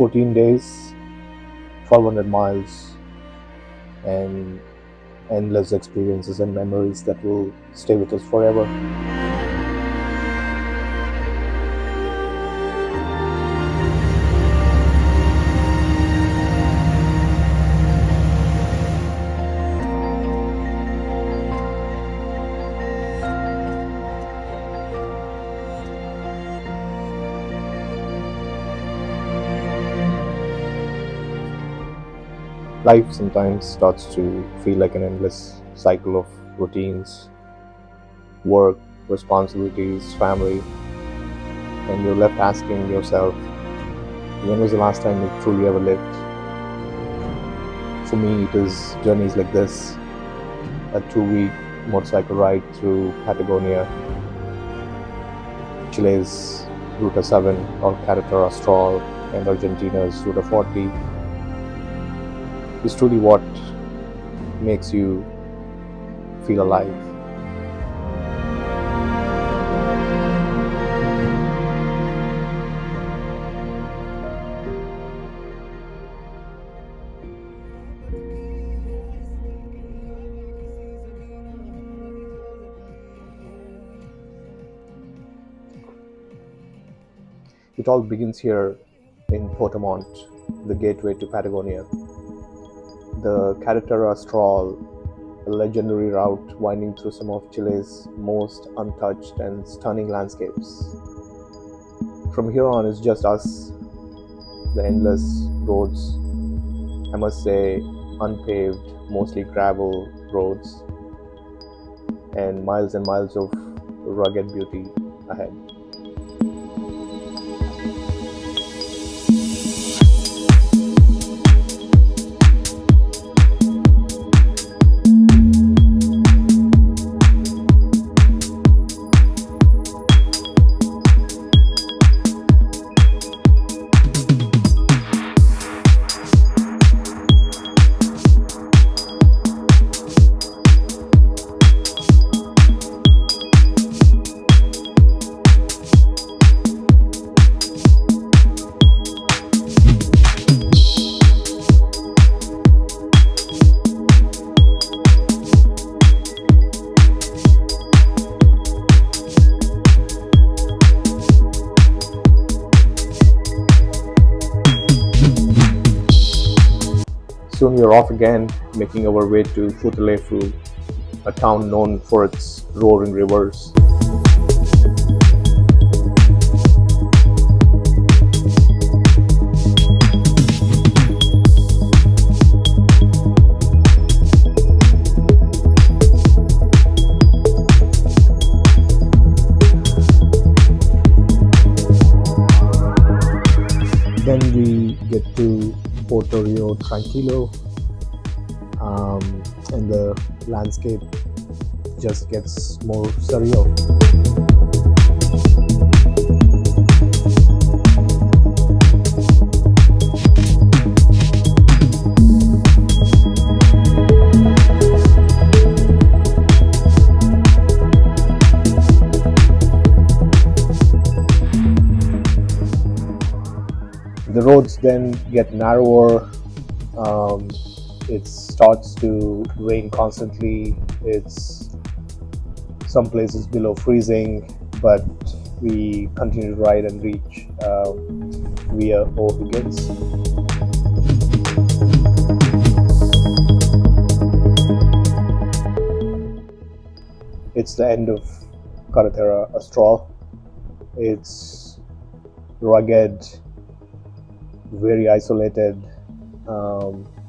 14 days, 1,200 miles, and endless experiences and memories that will stay with us forever. Life sometimes starts to feel like an endless cycle of routines, work, responsibilities, family, and you're left asking yourself, when was the last time you truly ever lived? For me, it is journeys like this: a 2-week motorcycle ride through Patagonia, Chile's Ruta 7 or Carretera Austral, and Argentina's Ruta 40 is truly what makes you feel alive. It all begins here in Portamont, the gateway to Patagonia. The Carretera Austral, a legendary route winding through some of Chile's most untouched and stunning landscapes. From here on, it's just us, the endless roads, I must say unpaved, mostly gravel roads, and miles of rugged beauty ahead. Soon we are off again, making our way to Futalefu, a town known for its roaring rivers. Then we get to Puerto Rio Tranquilo, and the landscape just gets more surreal. The roads then get narrower. It starts to rain constantly. It's some places below freezing, but we continue to ride and reach via O'Higgins. It's the end of Carretera Austral. It's rugged, very isolated,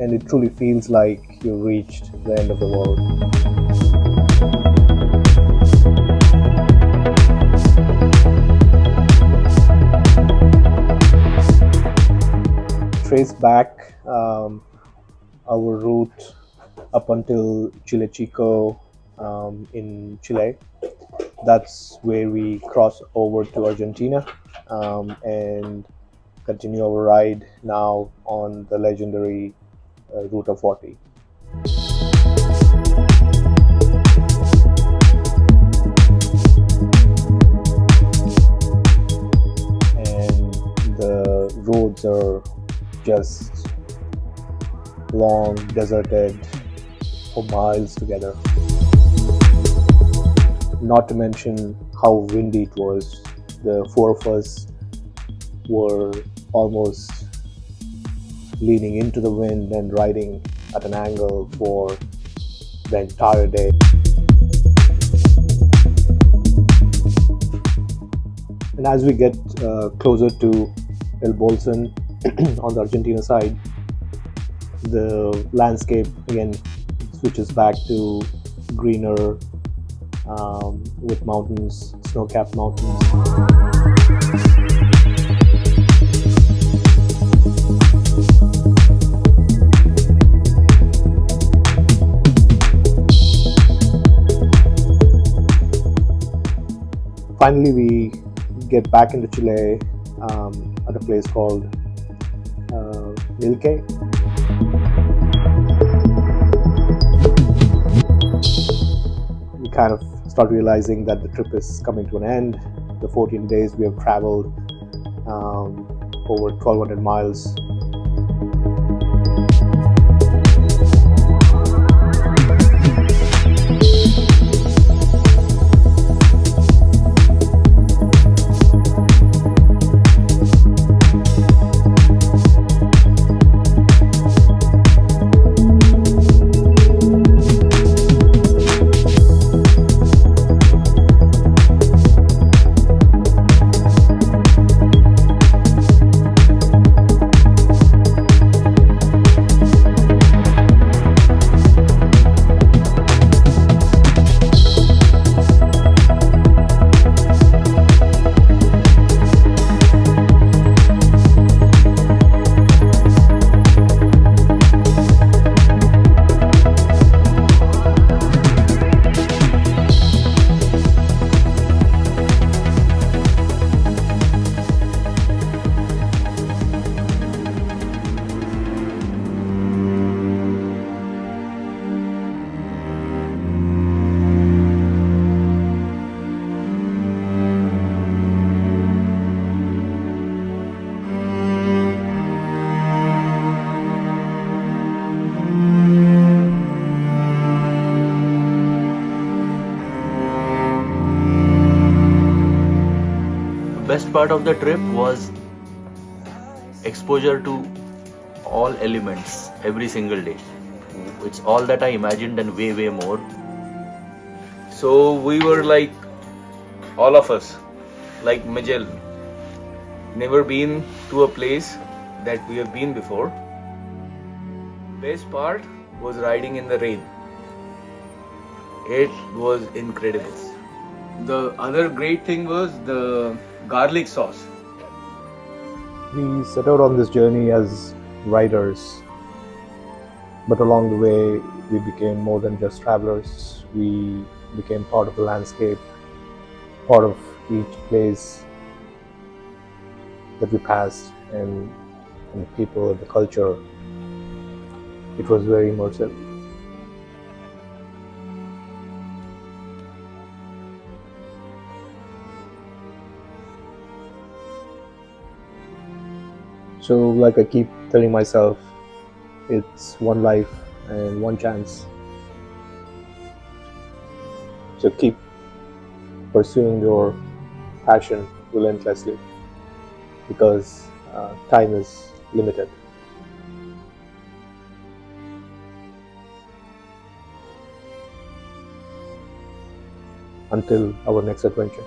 and it truly feels like you reached the end of the world. Trace back our route up until Chile Chico in Chile. That's where we cross over to Argentina and continue our ride now on the legendary Ruta 40. And the roads are just long, deserted for miles together. Not to mention how windy it was. The four of us were almost leaning into the wind and riding at an angle for the entire day. And as we get closer to El Bolson on the Argentina side, the landscape again switches back to greener, with mountains, snow-capped mountains. Finally, we get back into Chile at a place called Milke. We kind of start realizing that the trip is coming to an end. The 14 days we have traveled over 1,200 miles. Best part of the trip was exposure to all elements every single day. It's all that I imagined and way more. So we were like, all of us, like Miguel, never been to a place that we have been before. Best part was riding in the rain. It was incredible. The other great thing was the garlic sauce. We set out on this journey as riders, but along the way we became more than just travelers. We became part of the landscape, part of each place that we passed, and the people and the culture. It was very immersive. So, like I keep telling myself, it's one life and one chance. So keep pursuing your passion relentlessly, because time is limited. Until our next adventure.